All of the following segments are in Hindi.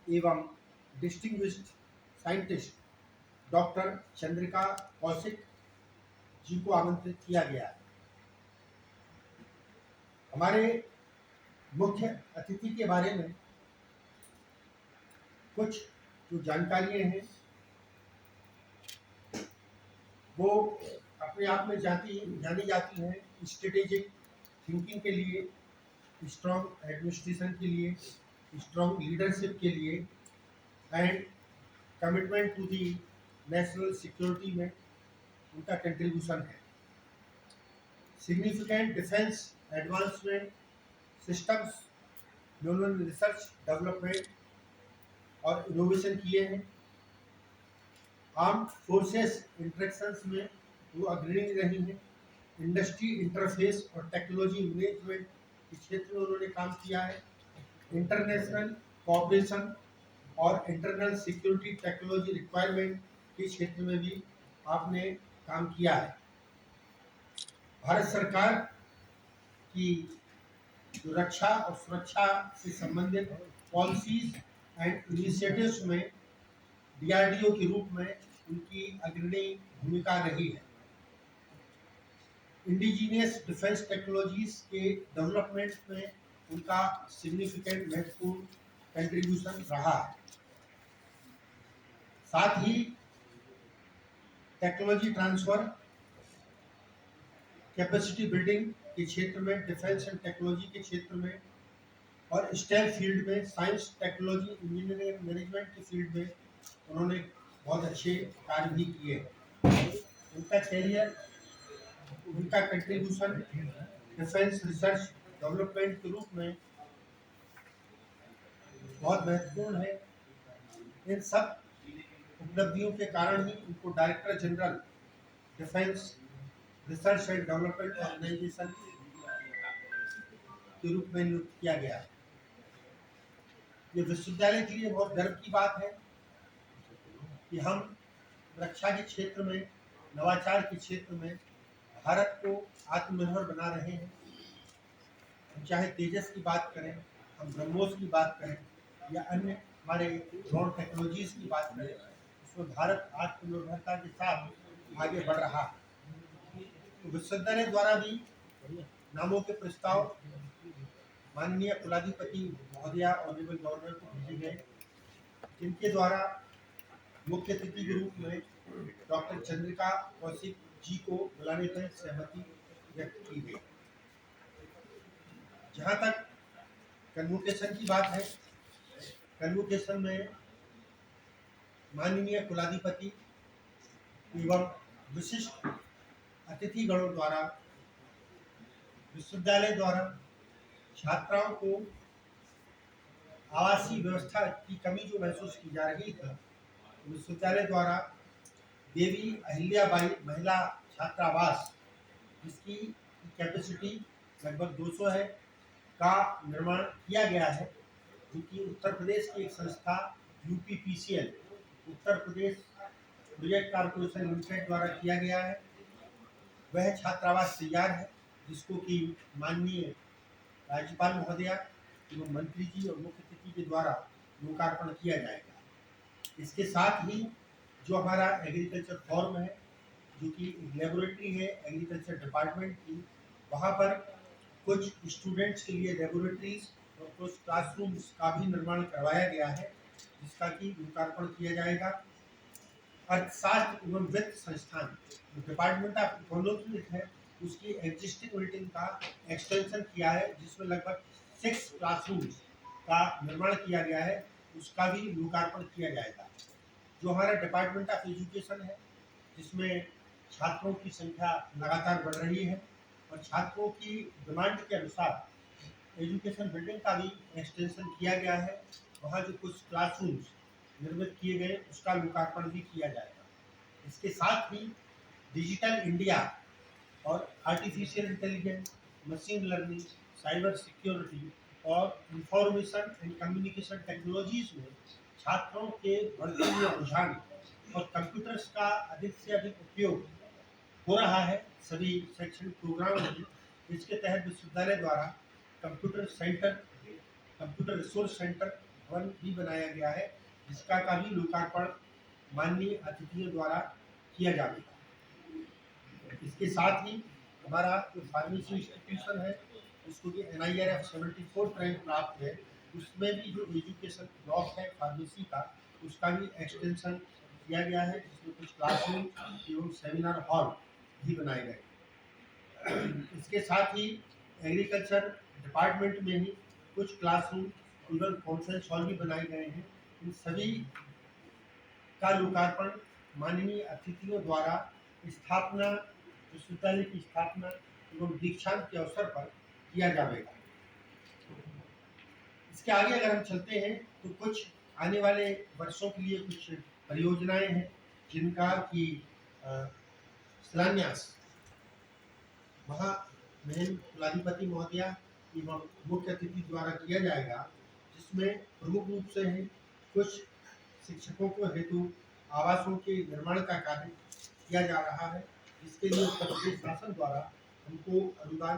एवं distinguished scientist doctor Chandrika Kaushik ji को आमंत्रित किया गया है। हमारे मुख्य अतिथि के बारे में कुछ जो जानकारियां हैं वो अपने आप में जानी जाती हैं। स्ट्रेटेजिक थिंकिंग के लिए, स्ट्रॉन्ग एडमिनिस्ट्रेशन के लिए, स्ट्रॉन्ग लीडरशिप के लिए and commitment to the national security में उनका कंट्रीब्यूशन है। सिग्निफिकेंट डिफेंस एडवांसमेंट सिस्टम्स में उन्होंने रिसर्च डेवलपमेंट और इनोवेशन किए हैं। आर्म्ड फोर्सेस इंटरेक्शंस में वो अग्रणी रही हैं। इंडस्ट्री इंटरफेस और टेक्नोलॉजी मैनेजमेंट के क्षेत्र में उन्होंने काम किया है। इंटरनेशनल कोऑपरेशन और इंटरनल सिक्योरिटी टेक्नोलॉजी रिक्वायरमेंट के क्षेत्र में भी आपने काम किया है। भारत सरकार की जो रक्षा और सुरक्षा से संबंधित पॉलिसीज एंड इनिशिएटिव्स में डीआरडीओ के रूप में उनकी अग्रणी भूमिका रही है। इंडिजीनियस डिफेंस टेक्नोलॉजीज के डेवलपमेंट में उनका सिग्निफिकेंट महत्वपूर्ण कंट्रीब्यूशन रहा है। साथ ही टेक्नोलॉजी ट्रांसफर, कैपेसिटी बिल्डिंग के क्षेत्र में, डिफेंस एंड टेक्नोलॉजी के क्षेत्र में और स्टेम फील्ड में, साइंस टेक्नोलॉजी इंजीनियरिंग मैनेजमेंट के फील्ड में उन्होंने बहुत अच्छे कार्य भी किए हैं। उनका कैरियर, उनका कंट्रीब्यूशन डिफेंस रिसर्च डेवलपमेंट के रूप में बहुत महत्वपूर्ण है। इन सब उपलब्धियों के कारण ही उनको director general defence research and development organisation के रूप में नियुक्त किया गया है। ये विश्वविद्यालय के लिए बहुत गर्व की बात है कि हम रक्षा के क्षेत्र में, नवाचार के क्षेत्र में भारत को आत्मनिर्भर बना रहे हैं। हम चाहे तेजस की बात करें, हम ब्रह्मोस की बात करें या अन्य हमारे ड्रोन टेक्नोलॉजीज की बात करें, उसमें भारत आत्मनिर्भरता के साथ आगे बढ़ रहा है। तो विश्वविद्यालय द्वारा भी नामों के प्रस्ताव माननीय कुलाधिपति महोदया ऑनरेबल गवर्नर को भेजे गए, जिनके द्वारा मुख्य अतिथि के रूप में डॉक्टर चंद्रिका कौशिक जी को बुलाने पर सहमति व्यक्त की गई। जहाँ तक कन्वोकेशन की बात है, कन्वोकेशन में माननीय कुलाधिपति एवं विशिष्ट अतिथिगणों द्वारा विश्वविद्यालय द्वारा छात्राओं को आवासीय व्यवस्था की कमी जो महसूस की जा रही थी, विश्वविद्यालय द्वारा देवी अहिल्याबाई महिला छात्रावास, जिसकी कैपेसिटी लगभग 200 है, का निर्माण किया गया है, जो कि उत्तर प्रदेश की एक संस्था UPPCL, Uttar Pradesh project corporation limited द्वारा किया गया है। वह छात्रावास तैयार है, जिसको कि माननीय राज्यपाल महोदया एवं मंत्री जी और मुख्य अतिथि के द्वारा लोकार्पण किया जाएगा। इसके साथ ही जो हमारा एग्रीकल्चर फॉर्म है, जो कि लेबोरेटरी है एग्रीकल्चर डिपार्टमेंट की, वहाँ पर कुछ स्टूडेंट्स के लिए लेबोरेटरीज और कुछ क्लासरूम्स का भी निर्माण करवाया गया है, जिसका कि लोकार्पण किया जाएगा। अर्थशास्त्र एवं वित्त संस्थान जो डिपार्टमेंट ऑफ इकोनॉमिक्स है, उसकी एग्जिस्टिंग बिल्डिंग का एक्सटेंशन किया है, जिसमें लगभग 6 क्लासरूम्स का निर्माण किया गया है, उसका भी लोकार्पण किया जाएगा। जो हमारा डिपार्टमेंट ऑफ एजुकेशन है, जिसमें छात्रों की संख्या लगातार बढ़ रही है और छात्रों की डिमांड के अनुसार एजुकेशन बिल्डिंग का भी एक्सटेंशन किया गया है, वहाँ जो कुछ क्लासरूम्स निर्मित किए गए उसका लोकार्पण भी किया जाएगा। इसके साथ ही डिजिटल इंडिया और artificial intelligence, machine learning, cyber security और इंफॉर्मेशन एंड कम्युनिकेशन टेक्नोलॉजीज में छात्रों के बढ़ते हुए रुझान और कंप्यूटर्स का अधिक से अधिक उपयोग हो रहा है सभी शैक्षणिक प्रोग्राम में। इसके तहत विश्वविद्यालय द्वारा computer centre, computer resource centre भवन भी बनाया गया है, जिसका का भी लोकार्पण माननीय अतिथियों द्वारा किया जाएगा। इसके साथ ही हमारा जो फार्मेसी इंस्टीट्यूशन है, उसको भी NIRF 74 रैंक प्राप्त है, उसमें भी जो एजुकेशन ब्लॉक है फार्मेसी का, उसका भी एक्सटेंशन किया गया है, जिसमें कुछ क्लासरूम एवं सेमिनार हॉल भी बनाए गए। इसके साथ ही एग्रीकल्चर डिपार्टमेंट में ही कुछ क्लासरूम एवं कॉन्फ्रेंस हॉल भी बनाए गए हैं। इन सभी का लोकार्पण माननीय अतिथियों द्वारा स्थापना विश्वविद्यालय की स्थापना एवं दीक्षांत के अवसर पर किया जाएगा। इसके आगे अगर हम चलते हैं तो कुछ आने वाले वर्षों के लिए कुछ परियोजनाएं हैं, जिनका की शिलान्यास महामहिम कुलाधिपति महोदया एवं मुख्य अतिथि द्वारा किया जाएगा, जिसमें प्रमुख रूप से है कुछ शिक्षकों को हेतु आवासों के निर्माण का कार्य किया जा रहा है, जिसके लिए उत्तर प्रदेश शासन द्वारा हमको अनुदान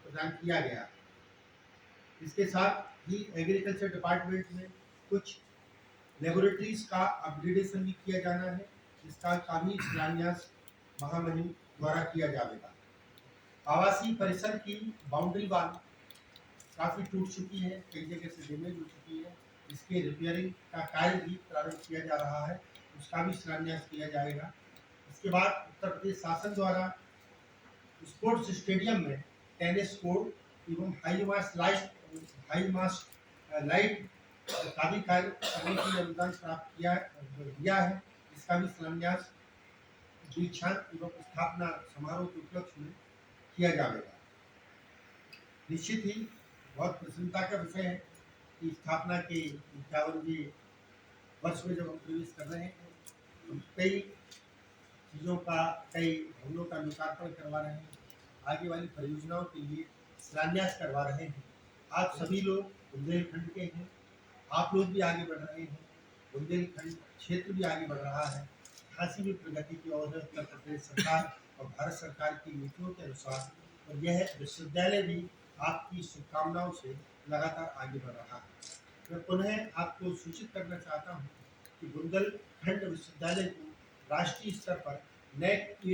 प्रदान किया गया। इसके साथ ही एग्रीकल्चर डिपार्टमेंट में कुछ लेबोरेटरीज का अपग्रेडेशन भी किया जाना है, जिसका भी शिलान्यास महामहिम द्वारा किया जाएगा। आवासीय परिसर की बाउंड्री वाल काफ़ी टूट चुकी है, कई जगह से डैमेज हो चुकी है, इसके रिपेयरिंग का कार्य भी प्रारंभ किया जा रहा है, उसका भी शिलान्यास किया जाएगा। इसके बाद उत्तर प्रदेश शासन द्वारा स्पोर्ट्स स्टेडियम में टेनिस कोर्ट एवं हाई मास्ट लाइट का भी कार्य करने के लिए अनुदान प्राप्त किया है, इसका भी शिलान्यास दीक्षांत एवं स्थापना समारोह के उपलक्ष्य में किया जाएगा। निश्चित ही बहुत प्रसन्नता का विषय है कि स्थापना के 51वें वर्ष में जब हम प्रवेश कर रहे हैं, हम कई चीज़ों का, कई भवनों का लोकार्पण करवा रहे हैं, आगे वाली परियोजनाओं के लिए शिलान्यास करवा रहे हैं। आप सभी लोग बुंदेलखंड के हैं, आप लोग भी आगे बढ़ रहे हैं, बुंदेलखंड क्षेत्र भी आगे बढ़ रहा है, खासी भी प्रगति की ओर है उत्तर प्रदेश सरकार और भारत सरकार की नीतियों के अनुसार, और यह विश्वविद्यालय भी आपकी शुभकामनाओं से लगातार आगे बढ़ रहा है। मैं पुनः आपको सूचित करना चाहता हूँ कि बुंदेलखंड विश्वविद्यालय को राष्ट्रीय स्तर पर NAC A++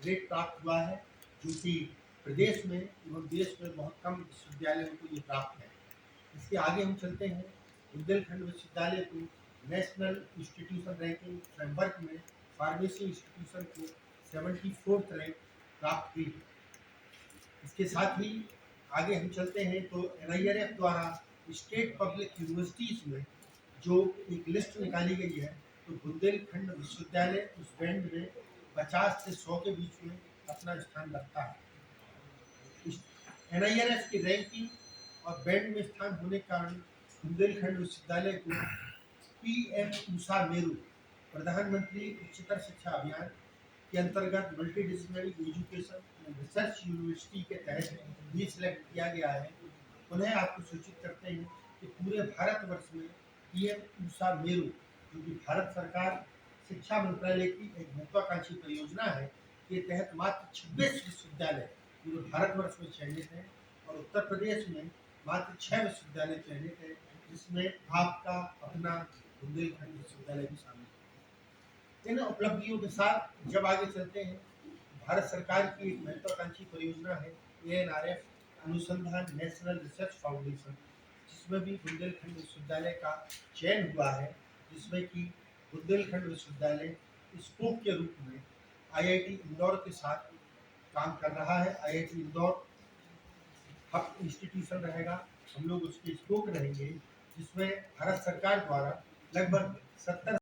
ग्रेड प्राप्त हुआ है, जो कि प्रदेश में एवं देश में बहुत कम विश्वविद्यालयों को ये प्राप्त है। इसके आगे हम चलते हैं। बुंदेलखंड विश्वविद्यालय को नेशनल इंस्टीट्यूशन रैंकिंग फ्रेमवर्क में फार्मेसी इंस्टीट्यूशन को 74 रैंक प्राप्त हुई। इसके साथ ही आगे हम चलते हैं तो NIRF द्वारा स्टेट पब्लिक यूनिवर्सिटीज़ में जो एक लिस्ट निकाली गई है, तो बुंदेलखंड विश्वविद्यालय उस बैंड में 50 से 100 के बीच में अपना स्थान रखता है। NIRF की रैंकिंग और बैंड में स्थान होने के कारण बुंदेलखंड विश्वविद्यालय को PM ऊषा मेरू प्रधानमंत्री उच्चतर शिक्षा अभियान के अंतर्गत multidisciplinary education and research university के तहत भी सिलेक्ट किया गया है। उन्हें आपको सूचित करते हैं कि पूरे भारतवर्ष में PM ऊषा मेरू, जो कि भारत सरकार शिक्षा मंत्रालय की एक महत्वाकांक्षी परियोजना है, के तहत मात्र 26 विश्वविद्यालय पूरे भारतवर्ष में चयनित हैं और उत्तर प्रदेश में मात्र 6 विश्वविद्यालय चयनित हैं, जिसमें आपका अपना बुंदेलखंड विश्वविद्यालय भी शामिल है। इन उपलब्धियों के साथ जब आगे चलते हैं, भारत सरकार की एक महत्वाकांक्षी परियोजना है ANRF अनुसंधान नेशनल रिसर्च फाउंडेशन, जिसमें भी बुंदेलखंड विश्वविद्यालय का चयन हुआ है, जिसमें कि बुंदेलखंड विश्वविद्यालय स्पोक के रूप में IIT इंदौर के साथ काम कर रहा है। IIT इंदौर हब इंस्टीट्यूशन रहेगा, हम लोग उसके स्पोक रहेंगे, जिसमें भारत सरकार द्वारा लगभग 70